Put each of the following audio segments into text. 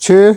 6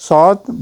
7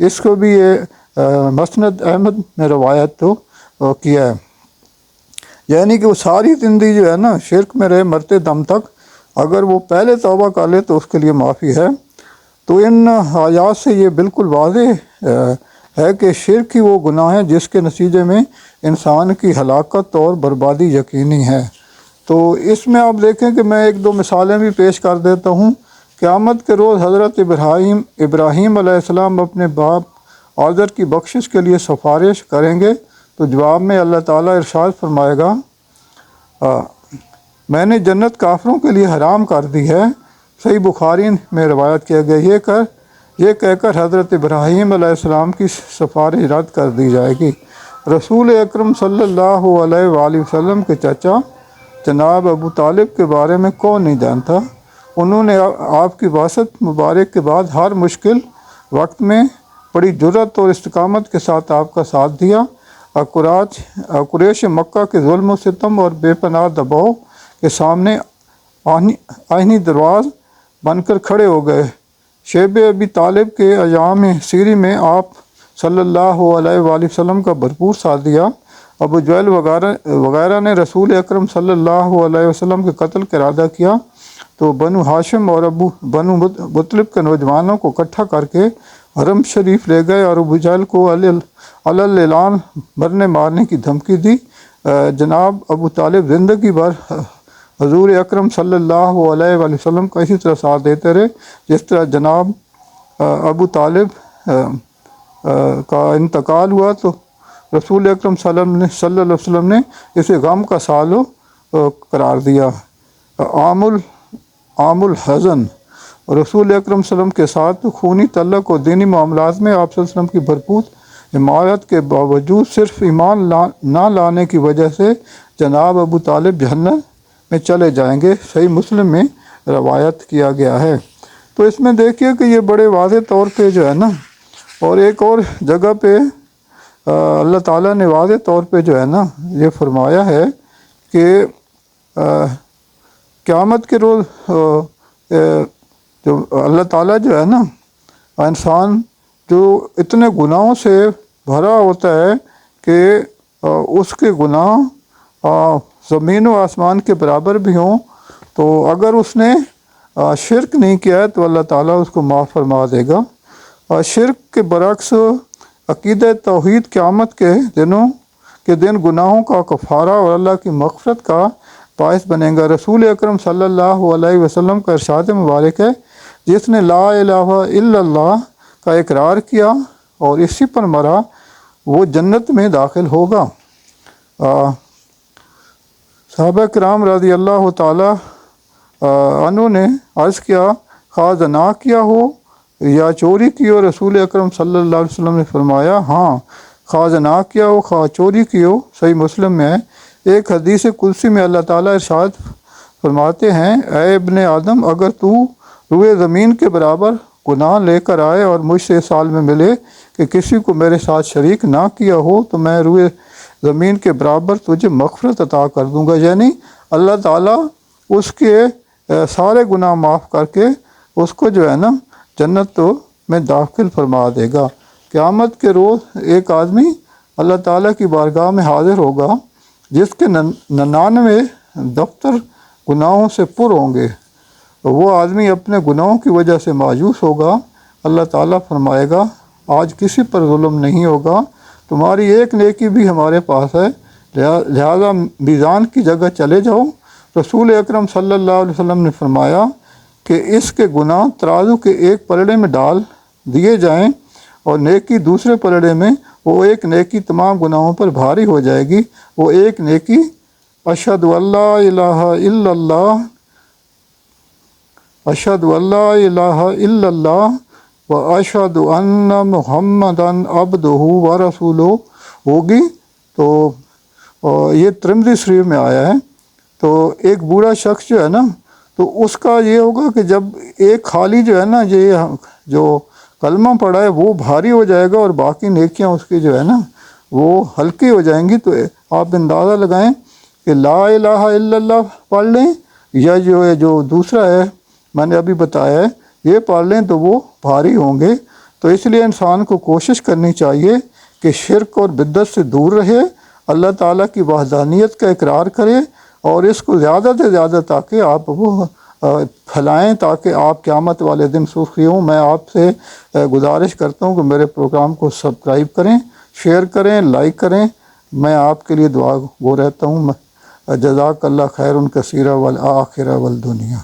اس کو بھی یہ مسند احمد میں روایت تو کیا ہے، یعنی کہ وہ ساری زندگی جو ہے نا شرک میں رہے مرتے دم تک، اگر وہ پہلے توبہ کر لے تو اس کے لیے معافی ہے۔ تو ان آیات سے یہ بالکل واضح ہے کہ شرک ہی وہ گناہ ہے جس کے نتیجے میں انسان کی ہلاکت اور بربادی یقینی ہے۔ تو اس میں آپ دیکھیں کہ میں ایک دو مثالیں بھی پیش کر دیتا ہوں۔ قیامت کے روز حضرت ابراہیم علیہ السلام اپنے باپ آزر کی بخشش کے لیے سفارش کریں گے، تو جواب میں اللہ تعالیٰ ارشاد فرمائے گا میں نے جنت کافروں کے لیے حرام کر دی ہے۔ صحیح بخاری میں روایت کیا گیا، یہ کہہ کر حضرت ابراہیم علیہ السلام کی سفارش رد کر دی جائے گی۔ رسول اکرم صلی اللہ علیہ وآلہ وسلم کے چچا جناب ابو طالب کے بارے میں کون نہیں جانتا؟ انہوں نے آپ کی بعثت مبارک کے بعد ہر مشکل وقت میں بڑی جرأت اور استقامت کے ساتھ آپ کا ساتھ دیا۔ قریش مکہ کے ظلم و ستم اور بے پناہ دباؤ کے سامنے آہنی درواز بن کر کھڑے ہو گئے۔ شیب ابی طالب کے ایام سیری میں آپ صلی اللہ علیہ وآلہ وسلم کا بھرپور ساتھ دیا۔ ابو جہل وغیرہ نے رسول اکرم صلی اللہ علیہ وسلم کے قتل کا ارادہ کیا، تو بنو ہاشم اور بنو مطلب کے نوجوانوں کو اکٹھا کر کے حرم شریف لے گئے اور ابو جہل کو اعلان مرنے مارنے کی دھمکی دی۔ جناب ابو طالب زندگی بھر حضور اکرم صلی اللہ علیہ وآلہ وسلم کا اسی طرح ساتھ دیتے رہے، جس طرح جناب ابو طالب کا انتقال ہوا تو رسول اکرم صلی اللہ علیہ وسلم نے اسے غم کا سال قرار دیا۔ عام الحزن، رسول اکرم صلی اللہ علیہ وسلم کے ساتھ خونی تعلق اور دینی معاملات میں آپ صلی اللہ علیہ وسلم کی بھرپور حمایت کے باوجود صرف ایمان نہ لانے کی وجہ سے جناب ابو طالب جہنم میں چلے جائیں گے، صحیح مسلم میں روایت کیا گیا ہے۔ تو اس میں دیکھیے کہ یہ بڑے واضح طور پہ جو ہے نا، اور ایک اور جگہ پہ اللہ تعالیٰ نے واضح طور پہ جو ہے نا یہ فرمایا ہے کہ قیامت کے روز جو اللہ تعالیٰ جو ہے نا انسان جو اتنے گناہوں سے بھرا ہوتا ہے کہ اس کے گناہ زمین و آسمان کے برابر بھی ہوں، تو اگر اس نے شرک نہیں کیا ہے تو اللہ تعالیٰ اس کو معاف فرما دے گا۔ شرک کے برعکس عقیدہ توحید قیامت کے دن گناہوں کا کفارہ اور اللہ کی مغفرت کا باعث بنے گا۔ رسول اکرم صلی اللہ علیہ وسلم کا ارشاد مبارک ہے، جس نے لا الہ الا اللہ کا اقرار کیا اور اسی پر مرا وہ جنت میں داخل ہوگا۔ صحابہ کرام رضی اللہ تعالیٰ عنہ نے عرض کیا، خواہ زنا کیا ہو یا چوری کی ہو؟ رسول اکرم صلی اللہ علیہ وسلم نے فرمایا، ہاں، خواہ زنا کیا ہو خواہ چوری کی ہو۔ صحیح مسلم میں ہے۔ ایک حدیث قدسی میں اللہ تعالیٰ ارشاد فرماتے ہیں، اے ابن آدم، اگر تو روئے زمین کے برابر گناہ لے کر آئے اور مجھ سے اس حال میں ملے کہ کسی کو میرے ساتھ شریک نہ کیا ہو، تو میں روئے زمین کے برابر تجھے مغفرت عطا کر دوں گا۔ یعنی اللہ تعالیٰ اس کے سارے گناہ معاف کر کے اس کو جو ہے نا جنت میں داخل فرما دے گا۔ قیامت کے روز ایک آدمی اللہ تعالیٰ کی بارگاہ میں حاضر ہوگا جس کے 99 دفتر گناہوں سے پر ہوں گے۔ وہ آدمی اپنے گناہوں کی وجہ سے مایوس ہوگا۔ اللہ تعالیٰ فرمائے گا، آج کسی پر ظلم نہیں ہوگا، تمہاری ایک نیکی بھی ہمارے پاس ہے، لہذا میزان کی جگہ چلے جاؤ۔ رسول اکرم صلی اللہ علیہ وسلم نے فرمایا کہ اس کے گناہ ترازو کے ایک پلڑے میں ڈال دیے جائیں اور نیکی دوسرے پلڑے میں، وہ ایک نیکی تمام گناہوں پر بھاری ہو جائے گی۔ وہ ایک نیکی اشہد اللہ الہ الا اللہ، اشہد اللہ الہ الا اللہ و اشہد ان محمدً عبدہ و رسولہ ہوگی۔ تو یہ ترمذی شریف میں آیا ہے۔ تو ایک بوڑھا شخص جو ہے نا، تو اس کا یہ ہوگا کہ جب ایک خالی جو ہے نا یہ جو کلمہ پڑھا ہے وہ بھاری ہو جائے گا اور باقی نیکیاں اس کی جو ہے نا وہ ہلکی ہو جائیں گی۔ تو آپ اندازہ لگائیں کہ لا الہ الا اللہ پڑھ لیں یا جو دوسرا ہے میں نے ابھی بتایا ہے یہ پڑھ لیں تو وہ بھاری ہوں گے۔ تو اس لیے انسان کو کوشش کرنی چاہیے کہ شرک اور بدعت سے دور رہے، اللہ تعالیٰ کی وحدانیت کا اقرار کرے اور اس کو زیادہ سے زیادہ تاکہ آپ وہ پھیلائیں، تاکہ آپ قیامت والے دن سخی ہوں۔ میں آپ سے گزارش کرتا ہوں کہ میرے پروگرام کو سبسکرائب کریں، شیئر کریں، لائک کریں۔ میں آپ کے لیے دعا گو رہتا ہوں۔ جزاک اللہ خیر کثیرا والآخرہ والدنیا۔